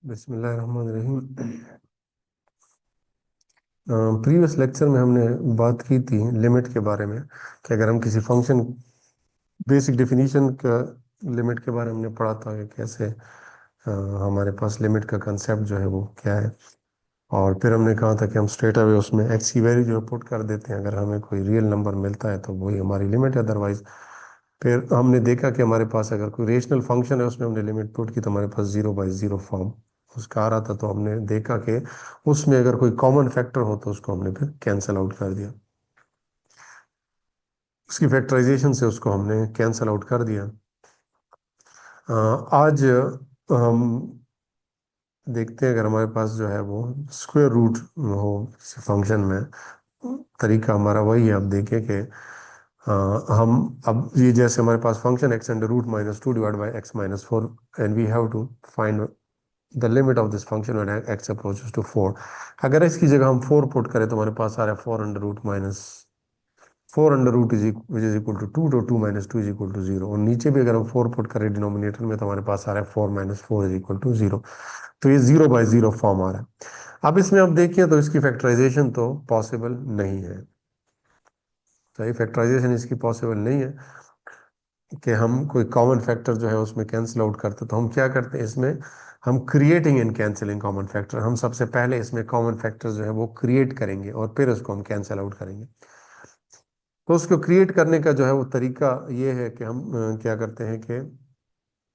बिस्मिल्लाहिर्रहमानिर्रहीम। Previous lecture में हमने बात की थी लिमिट के बारे में कि अगर हम किसी फंक्शन बेसिक डेफिनेशन का लिमिट के बारे में हमने पढ़ा था कि कैसे हमारे पास लिमिट का कंसेप्ट जो है वो क्या है। और फिर हमने कहा था कि हम स्ट्रेट अवे उसमें एक्स की वैल्यू जो पुट कर देते हैं, अगर हमें कोई रियल नंबर मिलता है तो वही हमारी लिमिट है, अदरवाइज फिर हमने देखा कि हमारे पास अगर कोई रेशनल फंक्शन है उसमें हमने लिमिट पुट की तो हमारे पास 0/0 फॉर्म उसका आ रहा था। तो हमने देखा कि उसमें अगर कोई कॉमन फैक्टर हो तो उसको हमने फिर कैंसल आउट कर दिया, उसकी फैक्टराइजेशन से उसको हमने कैंसल आउट कर दिया। आज हम देखते हैं अगर हमारे पास जो है वो स्क्वायर रूट हो किसी फंक्शन में, तरीका हमारा वही है। अब देखें कि हम अब ये जैसे हमारे पास function x under root -2 divide by x-4 and we have to find the limit of this function when x approaches to 4। अगर इसकी जगह हम 4 पुट करें तो हमारे पास आ रहा है 4 under root which is equal to 2, तो 2 - 2 = 0। और नीचे भी अगर हम 4 पुट करें डिनोमिनेटर में तो हमारे पास आ रहा है 4 - 4 = 0। तो ये 0/0 फॉर्म आ रहा है। अब इसमें आप देखिए तो इसकी फैक्टराइजेशन तो पॉसिबल नहीं है। तो ये फैक्टराइजेशन इसकी पॉसिबल नहीं है कि हम कोई कॉमन फैक्टर जो है उसमें कैंसिल आउट करते। तो हम क्या करते हैं इसमें, हम creating and cancelling common factor, हम सबसे पहले इसमें कॉमन फैक्टर जो है वो क्रिएट करेंगे और फिर उसको हम कैंसिल आउट करेंगे। तो उसको क्रिएट करने का जो है वो तरीका ये है कि हम क्या करते हैं कि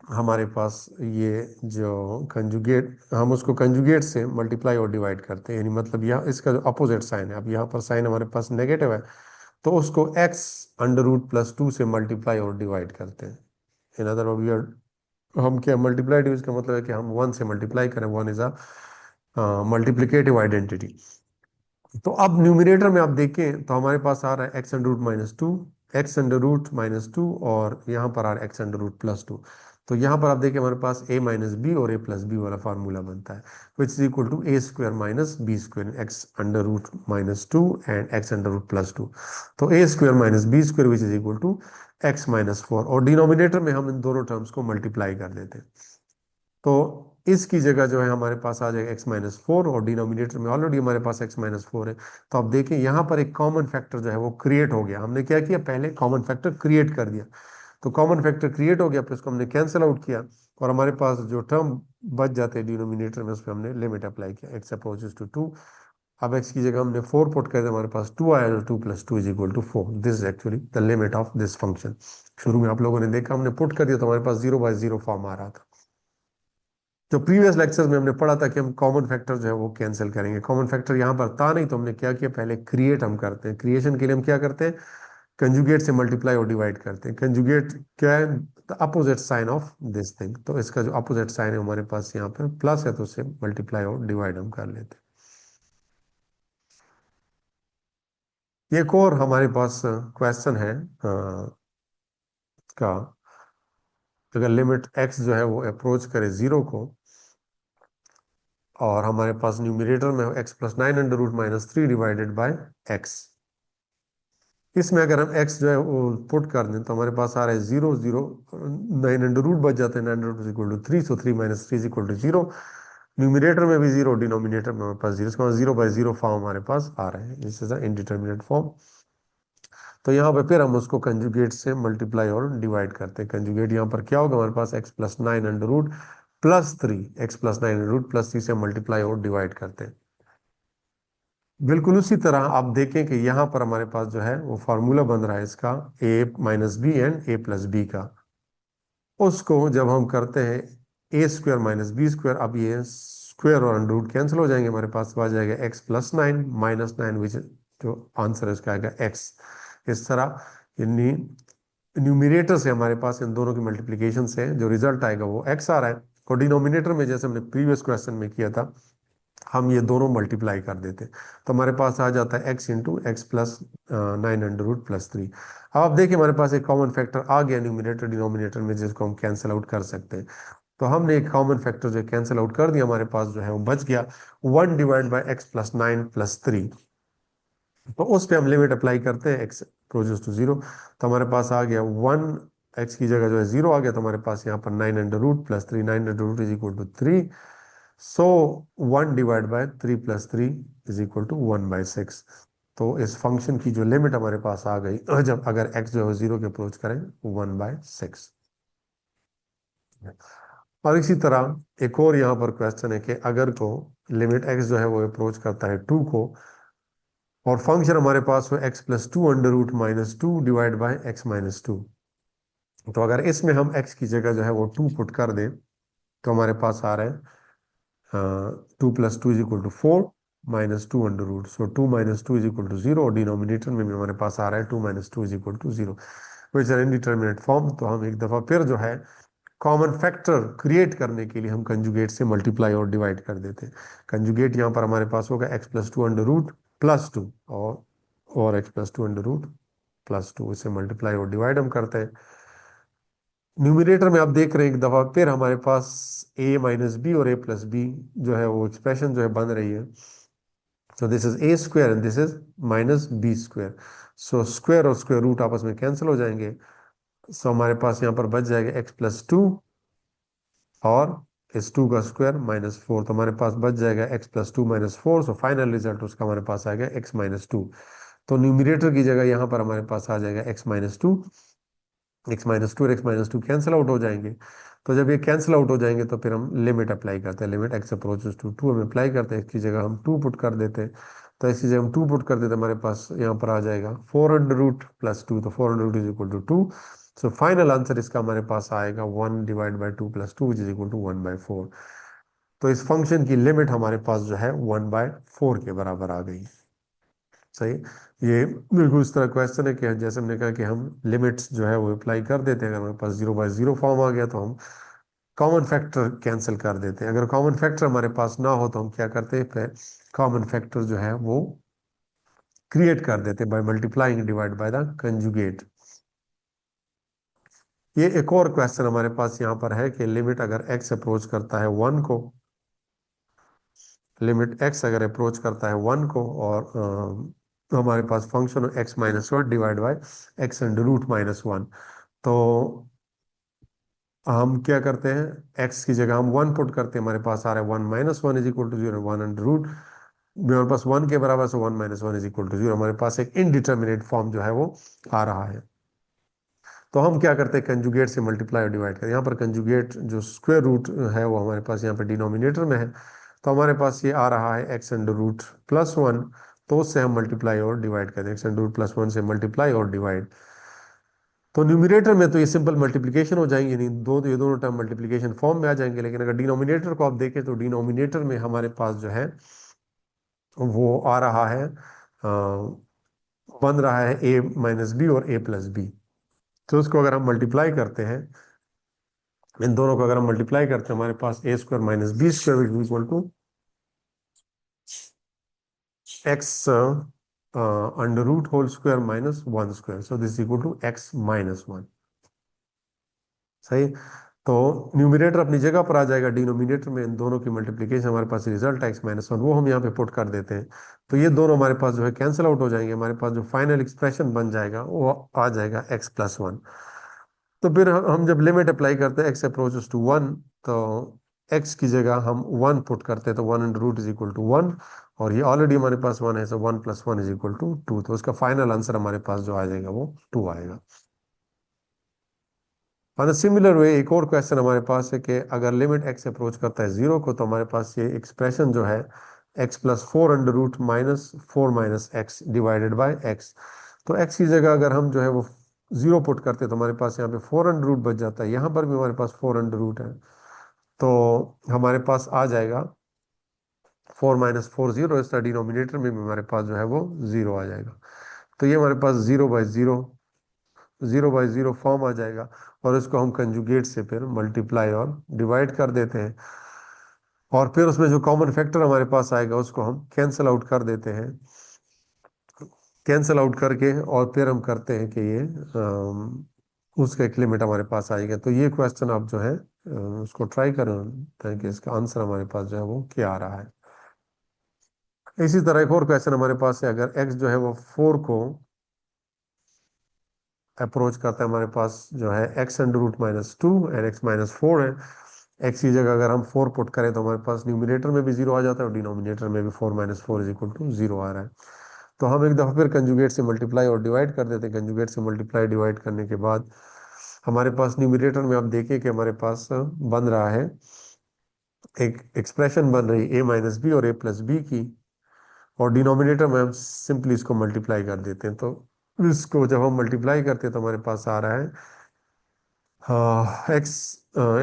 हमारे पास ये जो कंजुगेट, हम उसको कंजुगेट से मल्टीप्लाई और डिवाइड करते हैं। यानी मतलब यहाँ इसका जो अपोजिट साइन है, अब यहाँ पर साइन हमारे पास नेगेटिव है तो उसको x√+2 से मल्टीप्लाई और डिवाइड करते हैं। इन अदर वर्ड हम क्या मल्टीप्लाई डिवाइड का मतलब है कि हम 1 से मल्टीप्लाई करें, 1 इज अ मल्टीप्लिकेटिव आइडेंटिटी। तो अब न्यूमिनेटर में आप देखें तो हमारे पास आ रहा है x√-2, x√-2 और यहाँ पर आ रहा है x√+2। तो यहाँ पर आप देखिए हमारे पास a माइनस बी और a+b वाला फार्मूला बनता है, which is equal to a² - b² x√-2 and x√+2। तो a² - b² which is equal to x-4, और डिनोमिनेटर में हम इन दोनों टर्म्स को मल्टीप्लाई कर देते हैं। तो इसकी जगह जो है हमारे पास आ जाएगा x-4 और डिनोमिनेटर में ऑलरेडी हमारे पास x-4 है। तो आप देखिए यहाँ पर एक कॉमन फैक्टर जो है वो क्रिएट हो गया। हमने क्या किया, पहले कॉमन फैक्टर क्रिएट कर दिया। तो कॉमन फैक्टर क्रिएट हो गया, फिर उसको हमने कैंसिल आउट किया और हमारे पास जो टर्म बच जाते हैं डिनोमिनेटर में उस पर हमने लिमिट अप्लाई किया, x अप्रोचेस टू 2। अब x की जगह हमने 4 पुट कर दिया, हमारे पास 2 आया, तो 2 + 2 = 4। This is actually the limit of this function. शुरू में आप लोगों ने देखा हमने पुट कर दिया तो हमारे पास 0/0 फॉर्म आ रहा था। जो प्रीवियस लेक्चर्स में हमने पढ़ा था कि हम कॉमन फैक्टर जो है वो कैंसिल करेंगे, कॉमन फैक्टर यहाँ पर था नहीं, तो हमने क्या किया, पहले क्रिएट हम करते हैं। क्रिएशन के लिए हम क्या करते हैं, कंजुगेट से मल्टीप्लाई और डिवाइड करते हैं। कंजुगेट क्या है, the opposite sign of this thing. तो इसका जो अपोजिट साइन है हमारे पास यहाँ पर प्लस है, तो उससे मल्टीप्लाई और डिवाइड हम कर लेते हैं। एक और हमारे पास क्वेश्चन है का, अगर लिमिट x जो है वो अप्रोच करे 0 को और हमारे पास न्यूमिनेटर में x+9√-3 डिवाइडेड बाय x, इसमें अगर हम x जो है वो पुट कर दें तो हमारे पास आ रहा है 0 0, 9 अंडर रूट बच जाते हैं, 9√3, सो 3 - 3 = 0। न्यूमिनेटर में भी 0, डिनोमिनेटर में हमारे पास 0, इसका 0/0 फॉर्म हमारे पास आ रहा है, दिस इज इनडिटर्मिनेट फॉर्म। तो यहाँ पे फिर हम उसको कंजुगेट से मल्टीप्लाई और डिवाइड करते हैं। कंजुगेट यहाँ पर क्या होगा, हमारे पास x+9√+3, x+9√+3 से मल्टीप्लाई और डिवाइड करते हैं। बिल्कुल उसी तरह आप देखें कि यहाँ पर हमारे पास जो है वो फार्मूला बन रहा है इसका a-b एंड a+b का। उसको जब हम करते हैं a² - b², अब ये स्क्वायर और अंडर रूट कैंसिल हो जाएंगे, हमारे पास आ जाएगा x+9 -9, विच जो आंसर है उसका आएगा x। इस तरह यानी न्यूमिनेटर से हमारे पास इन दोनों की मल्टीप्लीकेशन से जो रिजल्ट आएगा वो x आ रहा है, और डिनोमिनेटर में जैसे हमने प्रीवियस क्वेश्चन में किया था हम ये दोनों मल्टीप्लाई कर देते, तो हमारे पास आ जाता है x × x+9√+3। अब आप देखिए हमारे पास एक कॉमन फैक्टर आ गया न्यूमिनेटर डिनोमिनेटर में, जिसको हम कैंसिल आउट कर सकते हैं। तो हमने एक कॉमन फैक्टर जो कैंसिल आउट कर दिया, हमारे पास जो है वो बच गया 1 डिवाइड बाई x+9+3। तो उस पर हम लिमिट अप्लाई करते हैं, x अप्रोचेस टू 0। तो हमारे पास आ गया 1, x की जगह जो है 0 आ गया, तो हमारे पास यहाँ पर 9 under root plus 3, 9 under root is equal to 3। So 1/3 + 3 = 1/6। तो इस फंक्शन की जो लिमिट हमारे पास आ गई जब अगर x जो है 0 के अप्रोच करें 1/6। और इसी तरह एक और यहाँ पर क्वेश्चन है कि अगर को लिमिट x जो है वो अप्रोच करता है 2 को, और फंक्शन हमारे पास हो x+2 √-2 / x-2। तो अगर इसमें हम x की जगह जो है वो 2 पुट कर दें तो हमारे पास आ रहा है 2 + 2 = 4 -2 √ सो 2 - 2 = 0, और डिनोमिनेटर में भी हमारे पास आ रहा है 2 - 2 = 0, विच आर इनडिटरमिनेट फॉर्म। तो हम एक दफा फिर जो है कॉमन फैक्टर क्रिएट करने के लिए हम कंजुगेट से मल्टीप्लाई और डिवाइड कर देते हैं। कंजुगेट यहाँ पर हमारे पास होगा x+2 √+2, और x+2 √+2, इसे मल्टीप्लाई और डिवाइड हम करते हैं। न्यूमिनेटर में आप देख रहे हैं एक दफा फिर हमारे पास a - b और a+b जो है वो एक्सप्रेशन जो है बन रही है। So this is a² and this is -b²। So square और स्क्वायर रूट आपस में कैंसिल हो जाएंगे। सो हमारे पास यहाँ पर बच जाएगा x+2 और इस 2 का स्क्वायर -4। तो हमारे पास बच जाएगा x+2 -4। सो फाइनल रिजल्ट उसका हमारे पास आएगा x-2। तो न्यूमिनेटर की जगह यहाँ पर हमारे पास आ जाएगा x-2। x-2 और x-2 कैंसिल आउट हो जाएंगे। तो जब ये कैंसिल आउट हो जाएंगे तो फिर हम लिमिट अप्लाई करते हैं, लिमिट x अप्रोचेस टू 2 हम अप्लाई करते हैं। इसकी जगह हम 2 पुट कर देते हैं। तो इसकी जगह हम 2 पुट कर देते हैं, हमारे पास यहाँ पर आ जाएगा 400√+2। तो 400√2 सो फाइनल आंसर इसका हमारे पास आएगा 1/2 + 2 = 1/4। तो इस फंक्शन की लिमिट हमारे पास जो है 1/4 के बराबर आ गई। सही। ये बिल्कुल इस तरह क्वेश्चन है कि जैसे हमने कहा कि हम लिमिट्स जो है वो अप्लाई कर देते हैं। अगर हमारे पास 0/0 फॉर्म आ गया तो हम कॉमन फैक्टर कैंसिल कर देते हैं। अगर कॉमन फैक्टर हमारे पास ना हो तो हम क्या करते हैं, फिर कॉमन फैक्टर जो है वो क्रिएट कर देते हैं bye multiplying divide by the conjugate. ये एक और क्वेश्चन हमारे पास यहाँ पर है कि लिमिट अगर x अप्रोच करता है 1 को, लिमिट x अगर अप्रोच करता है 1 को, और तो हमारे पास function x-1 divide by x√-1। तो हम क्या करते हैं, x की जगह हम 1 पुट करते हैं, हमारे पास आ रहा है 1 - 1 = 0, 1 हमारे पास 1 के बराबर से 1 - 1 = 0, हमारे पास एक इनडिटर्मिनेट फॉर्म जो है वो आ रहा है। तो हम क्या करते हैं, कंजुगेट से मल्टीप्लाई और डिवाइड करते हैं। यहाँ पर कंजुगेट जो स्क्वायर रूट है वो हमारे पास यहाँ पर डिनोमिनेटर में है। तो हमारे पास ये आ रहा है x√+1। तो उससे हम मल्टीप्लाई और डिवाइड करते हैं, x√+1 से मल्टीप्लाई और डिवाइड। तो न्यूमिनेटर में तो ये सिंपल मल्टीप्लिकेशन हो जाएंगे, नहीं ये दोनों टर्म मल्टीप्लिकेशन फॉर्म में आ जाएंगे। लेकिन अगर डिनोमिनेटर को आप देखें तो डिनोमिनेटर में हमारे पास जो है वो आ रहा है, बन रहा है a - b और a+b। तो उसको अगर हम मल्टीप्लाई करते हैं, इन दोनों को अगर हम मल्टीप्लाई करते हैं, हमारे पास a² - b² = x √² - 1²। So this = x-1। सही। तो न्यूमिनेटर अपनी जगह पर आ जाएगा, डिनोमिनेटर में इन दोनों की मल्टीप्लिकेशन हमारे पास रिजल्ट है x-1, वो हम यहाँ पे पुट कर देते हैं। तो ये दोनों हमारे पास जो है कैंसिल आउट हो जाएंगे, हमारे पास जो फाइनल एक्सप्रेशन बन जाएगा वो आ जाएगा x+1। तो फिर हम जब लिमिट अप्लाई करते हैं x अप्रोचेस टू 1, तो x की जगह हम 1 पुट करते हैं, तो 1 √= 1, और ये ऑलरेडी हमारे पास 1 है, सो 1 + 1 = 2। तो उसका फाइनल आंसर हमारे पास जो आ जाएगा वो 2 आएगा। और सिमिलर वे एक और क्वेश्चन हमारे पास है कि अगर लिमिट x अप्रोच करता है 0 को, तो हमारे पास ये एक्सप्रेशन जो है x+4 √-4 - x divided by x। तो x की जगह अगर हम जो है वो 0 पुट करते हैं तो हमारे पास यहाँ पे 4 बच जाता है, यहाँ पर भी हमारे पास 4 है। तो हमारे पास आ जाएगा 4 - 4 0, इस डिनोमिनेटर में भी हमारे पास जो है वो 0 आ जाएगा। तो ये हमारे पास 0/0 फॉर्म आ जाएगा, और इसको हम कंजुगेट से फिर मल्टीप्लाई और डिवाइड कर देते हैं, और फिर उसमें जो कॉमन फैक्टर हमारे पास आएगा उसको हम कैंसिल आउट कर देते हैं। कैंसिल आउट करके और फिर हम करते हैं कि ये उसका एक लिमिट हमारे पास आएगा। तो ये क्वेश्चन आप जो है उसको ट्राई करें कि इसका आंसर हमारे पास जो है वो क्या आ रहा है। इसी तरह एक और क्वेश्चन हमारे पास है, अगर x जो है वो 4 को अप्रोच करता है, हमारे पास जो है x √-2 एंड x-4 है। एक्स की जगह अगर हम 4 पुट करें तो हमारे पास न्यूमिनेटर में भी 0 आ जाता है और डिनोमिनेटर में भी 4 - 4 इज इक्वल टू 0 आ रहा है। तो हम एक दफ़ा फिर कंजुगेट से मल्टीप्लाई और डिवाइड कर देते हैं। कंजुगेट से मल्टीप्लाई डिवाइड करने के बाद हमारे पास न्यूमिनेटर में आप देखिए कि हमारे पास बन रहा है, एक एक्सप्रेशन बन रही ए माइनस बी और ए प्लस बी की, और डिनोमिनेटर में हम सिंपली इसको मल्टीप्लाई कर देते हैं। तो इसको जब हम मल्टीप्लाई करते हैं तो हमारे पास आ रहा है x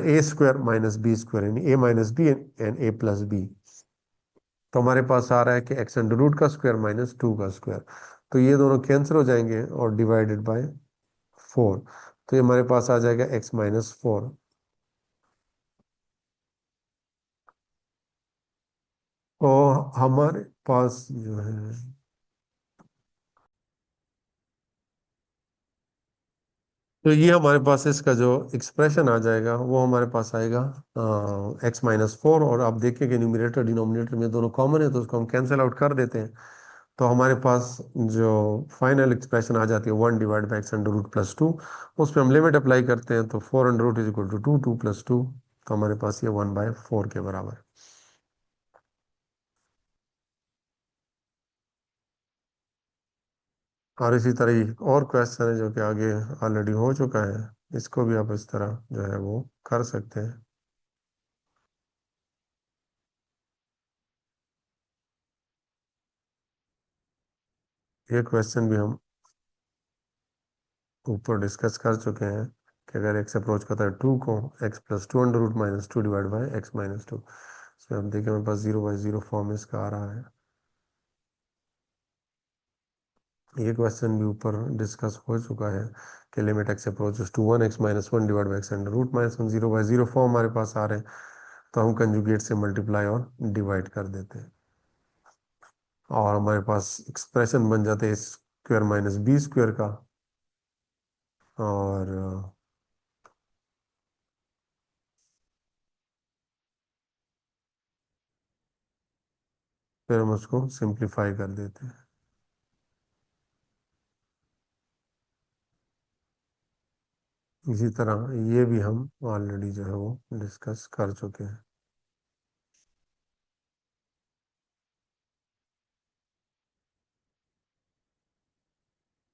a square minus b square, यानी a minus b and a plus b. तो हमारे पास आ रहा है कि एक्स अंडर रूट का स्क्वायर माइनस 2 का स्क्वायर। तो ये दोनों कैंसिल हो जाएंगे और डिवाइडेड बाय 4। तो ये हमारे पास आ जाएगा x - 4। और हमारे पास जो है, तो ये हमारे पास इसका जो एक्सप्रेशन आ जाएगा वो हमारे पास आएगा x - 4। और आप देखिए कि न्यूमरेटर डिनोमिनेटर में दोनों कॉमन है तो उसको हम कैंसिल आउट कर देते हैं। तो हमारे पास जो फाइनल एक्सप्रेशन आ जाती है 1/x अंडर रूट +2। उस पर हम लिमिट अप्लाई करते हैं तो 4 under root is equal to 2, 2 + 2। तो हमारे पास ये 1/4 के बराबर है। और इसी तरह ये और क्वेश्चन है जो कि आगे ऑलरेडी हो चुका है, इसको भी आप इस तरह जो है वो कर सकते हैं। ये क्वेश्चन भी हम ऊपर डिस्कस कर चुके हैं कि अगर एक्स अप्रोच करता है 2 को, x +2 under root -2 divide by x - 2। इसमें हम देखिए हमारे पास 0/0 फॉर्म इसका आ रहा है। ये क्वेश्चन भी ऊपर डिस्कस हो चुका है कि limit x approaches to 1, x - 1 divide by x under root -1, 0/0 form हमारे पास आ रहे हैं। तो हम कंजुगेट से मल्टीप्लाई और डिवाइड कर देते हैं और हमारे पास एक्सप्रेशन बन जाते हैं स्क्वायर माइनस बी स्क्वायर का। और फिर हम उसको सिंप्लीफाई कर देते हैं। इसी तरह ये भी हम ऑलरेडी जो है वो डिस्कस कर चुके हैं।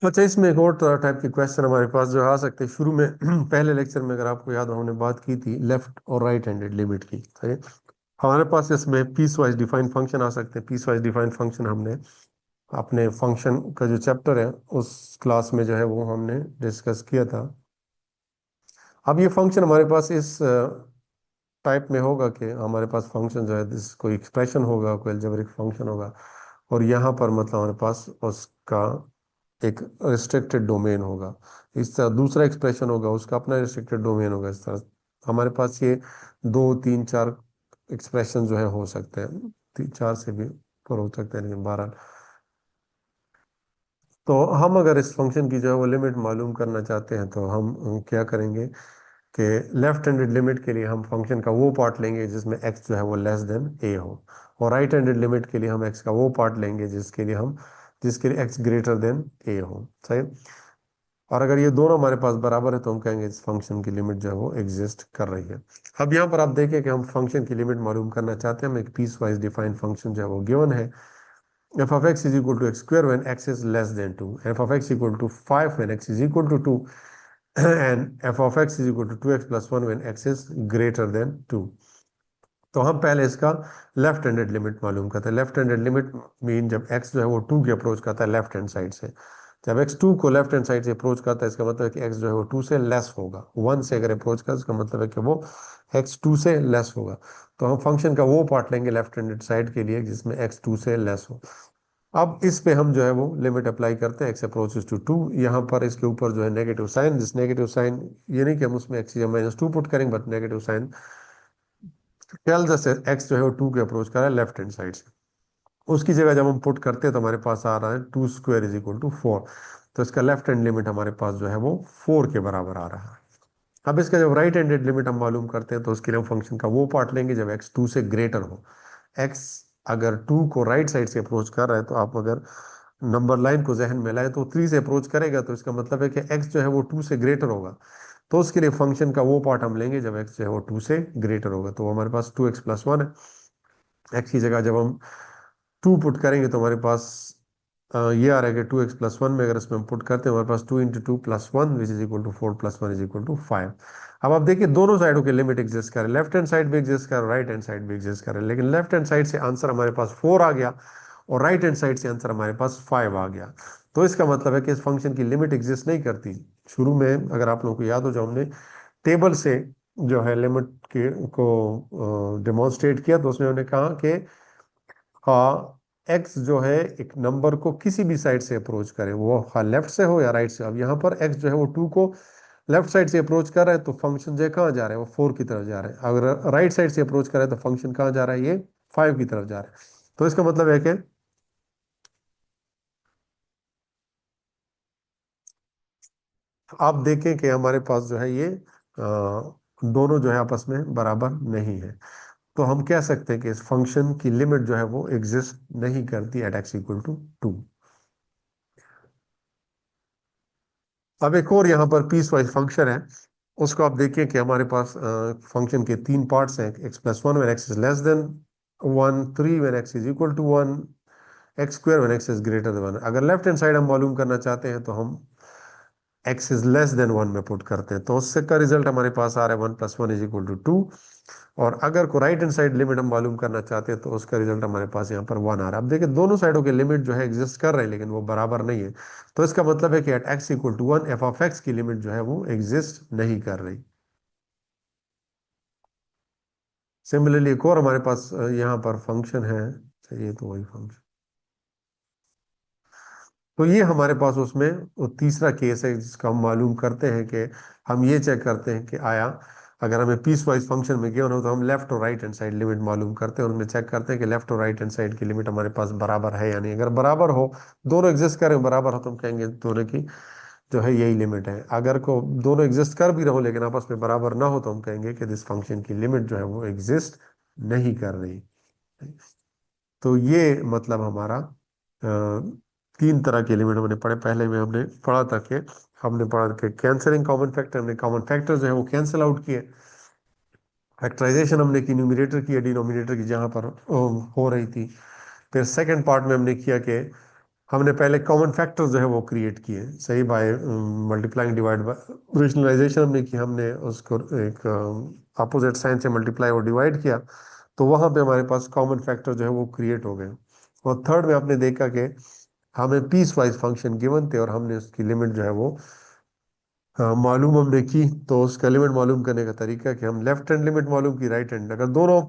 अच्छा, इसमें एक और टाइप के क्वेश्चन हमारे पास जो आ सकते हैं शुरू में पहले लेक्चर में अगर आपको याद हो हमने बात की थी लेफ्ट और राइट हैंडेड लिमिट की, सही। हमारे पास इसमें पीस वाइज डिफाइंड फंक्शन आ सकते हैं। पीस वाइज डिफाइंड फंक्शन हमने अपने फंक्शन का जो चैप्टर है उस क्लास में जो है वो हमने डिस्कस किया था। अब ये फंक्शन हमारे पास इस टाइप में होगा कि हमारे पास फंक्शन जो है कोई एक्सप्रेशन होगा, कोई अलजेब्रिक फंक्शन होगा, और यहाँ पर मतलब हमारे पास उसका एक रिस्ट्रिक्टेड डोमेन होगा। इस तरह दूसरा एक्सप्रेशन होगा, उसका अपना रिस्ट्रिक्टेड डोमेन होगा। इस तरह हमारे पास ये 2, 3, 4 एक्सप्रेशन जो है हो सकते हैं, 3, 4 से भी ऊपर हो सकते हैं, लेकिन 12। तो हम अगर इस फंक्शन की जो है वो लिमिट मालूम करना चाहते हैं तो हम क्या करेंगे कि लेफ्ट हैंडेड लिमिट के लिए हम फंक्शन का वो पार्ट लेंगे जिसमें x जो है वो लेस देन a हो, और राइट हैंडेड लिमिट के लिए हम x का वो पार्ट लेंगे जिसके लिए x ग्रेटर देन a हो, सही। और अगर ये दोनों हमारे पास बराबर है तो हम कहेंगे इस फंक्शन की लिमिट जो है वो एग्जिस्ट कर रही है। अब यहाँ पर आप देखें कि हम फंक्शन की लिमिट मालूम करना चाहते हैं। हम एक पीस वाइज डिफाइंड फंक्शन जो है वो गिवन है, f(x) is equal to x square when x is less than 2, f(x) equal to 5 when x is equal to 2, and f(x) is equal to 2x plus 1 when x is greater than 2। तो हम पहले इसका left handed limit मालूम करते हैं। Left handed limit mean जब x जो है वो 2 के अप्रोच करता है लेफ्ट हैंड साइड से। जब x 2 को लेफ्ट हैंड साइड से अप्रोच करता है इसका मतलब है कि x जो है वो 2 से लेस होगा। 1 से अगर अप्रोच करता है इसका मतलब है कि वो x 2 से लेस होगा। तो हम फंक्शन का वो पार्ट लेंगे लेफ्ट हैंडेड साइड के लिए जिसमें x 2 से लेस हो। अब इस पे हम जो है वो लिमिट अप्लाई करते हैं, x अप्रोचेस टू 2। यहाँ पर इसके ऊपर जो है नेगेटिव साइन, जिस नेगेटिव साइन ये नहीं कि हम उसमें x-2 पुट करेंगे, but negative sign tells us x जो है वो 2 के अप्रोच कर रहा है लेफ्ट हैंड साइड से। उसकी जगह जब हम पुट करते हैं तो हमारे पास आ रहा है 2² = 4। तो इसका लेफ्ट हैंड लिमिट हमारे पास जो है वो 4 के बराबर आ रहा है। अब इसका जब राइट हैंडेड लिमिट हम मालूम करते हैं तो उसके लिए हम फंक्शन का वो पार्ट लेंगे जब x 2 से ग्रेटर हो। x अगर 2 को राइट साइड से अप्रोच कर रहा है तो आप अगर नंबर लाइन को जहन में लाए तो 3 से अप्रोच करेगा तो इसका मतलब है कि x जो है वो 2 से ग्रेटर होगा। तो उसके लिए फंक्शन का वो पार्ट हम लेंगे जब एक्स जो है वो 2 से ग्रेटर होगा। तो हमारे पास 2x+1 है। एक्स की जगह जब हम 2 पुट करेंगे तो हमारे पास ये आ रहा है कि 2x+1 में अगर इसमें हम पुट करते हैं हमारे पास 2 × 2 + 1 which is equal to 4 + 1 is equal to 5। अब आप देखिए दोनों साइडों के लिमिट एग्जिस्ट कर रहे हैं, लेफ्ट हैंड साइड भी एग्जिस्ट कर रहा है, राइट हैंड साइड भी एग्जिस्ट कर रहा है, लेकिन लेफ्ट हैंड साइड से आंसर हमारे पास 4 आ गया और राइट हैंड साइड से आंसर हमारे पास 5 आ गया। तो इसका मतलब है कि इस फंक्शन की लिमिट एग्जिस्ट नहीं करती। शुरू में अगर आप लोगों को याद हो जो हमने टेबल से जो है लिमिट के को डेमोन्स्ट्रेट किया तो उसमें हमने कहा कि हाँ एक्स जो है एक नंबर को किसी भी साइड से अप्रोच करे, वो हाँ लेफ्ट से हो या राइट से। अब यहाँ पर एक्स जो है वो 2 को लेफ्ट साइड से अप्रोच कर रहा है तो फंक्शन जो है कहाँ जा रहा है, वो 4 की तरफ जा रहा है। अगर राइट साइड से अप्रोच कर रहा है तो फंक्शन कहाँ जा रहा है, ये 5 की तरफ जा रहा है। तो इसका मतलब है कि आप देखें कि हमारे पास जो है ये दोनों जो है आपस में बराबर नहीं है। तो हम कह सकते हैं कि इस फंक्शन की लिमिट जो है वो एग्जिस्ट नहीं करती एट एक्स इक्वल टू 2। अब एक और यहाँ पर पीस वाइज फंक्शन है, उसको आप देखिए कि हमारे पास फंक्शन के 3 पार्ट्स हैं। x+1 when x is less than 1, 3 when x is equal to 1, x² when x is greater than 1। अगर लेफ्ट हैंड साइड हम मालूम करना चाहते हैं तो हम x इज लेस देन 1 में पुट करते हैं, तो उससे का रिजल्ट हमारे पास आ रहा है 1 + 1 इज इक्वल टू 2। और अगर को राइट हैंड साइड लिमिट हम मालूम करना चाहते हैं तो उसका रिजल्ट हमारे पास यहाँ पर 1 आ रहा है। अब देखिए दोनों साइडों के लिमिट जो है एग्जिस्ट कर रहे हैं लेकिन वो बराबर नहीं है। तो इसका मतलब है कि at x equal to 1 F of x की लिमिट जो है वो एग्जिस्ट नहीं कर रही। सिमिलरली एक और हमारे पास यहाँ पर फंक्शन है, ये तो वही फंक्शन। तो ये हमारे पास उसमें वो तीसरा केस है जिसका हम मालूम करते हैं कि हम ये चेक करते हैं कि आया अगर हमें पीस वाइज फंक्शन में गिवन हो तो हम लेफ्ट और राइट हैंड साइड लिमिट मालूम करते हैं और उनमें चेक करते हैं कि लेफ्ट और राइट हैंड साइड की लिमिट हमारे पास बराबर है या नहीं। अगर बराबर हो, दोनों एग्जिस्ट करें बराबर हो, तो हम कहेंगे दोनों की जो है यही लिमिट है। अगर को दोनों एग्जिस्ट कर भी रहो लेकिन आपस में बराबर ना हो तो हम कहेंगे कि दिस फंक्शन की लिमिट जो है वो एग्जिस्ट नहीं कर रही। तो ये मतलब हमारा 3 तरह के एलिमेंट हमने पढ़े। पहले में हमने पढ़ा था कि हमने पढ़ा कि कैंसलिंग कॉमन फैक्टर, हमने कॉमन फैक्टर जो है वो कैंसिल आउट किए। फैक्टराइजेशन हमने की न्यूमरेटर की या डिनोमिनेटर की जहां पर हो रही थी। फिर सेकंड पार्ट में हमने किया कि हमने पहले कॉमन फैक्टर जो है वो क्रिएट किए, सही, by multiplying divide by rationalization हमने की, हमने उसको एक अपोजिट साइन से मल्टीप्लाई और डिवाइड किया तो वहां पे हमारे पास कॉमन फैक्टर जो है वो क्रिएट हो गए। और थर्ड में आपने देखा कि हमें पीस वाइज फंक्शन गिवन थे और हमने उसकी लिमिट जो है वो मालूम हमने की। तो उसका लिमिट मालूम करने का तरीका कि हम लेफ्ट हैंड लिमिट मालूम की, राइट हैंड, अगर दोनों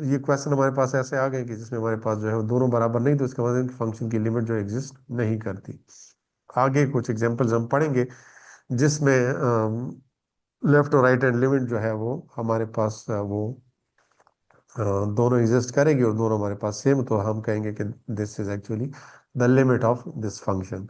ये क्वेश्चन हमारे पास ऐसे आ गए कि जिसमें हमारे पास जो है वो दोनों बराबर नहीं तो इसका मतलब फंक्शन की लिमिट जो एग्जिस्ट नहीं करती। आगे कुछ एग्जांपल्स हम पढ़ेंगे जिसमें लेफ्ट और राइट हैंड लिमिट जो है वो हमारे पास वो दोनों एग्जिस्ट करेगी और दोनों हमारे पास सेम, तो हम कहेंगे कि this is actually the limit of this function.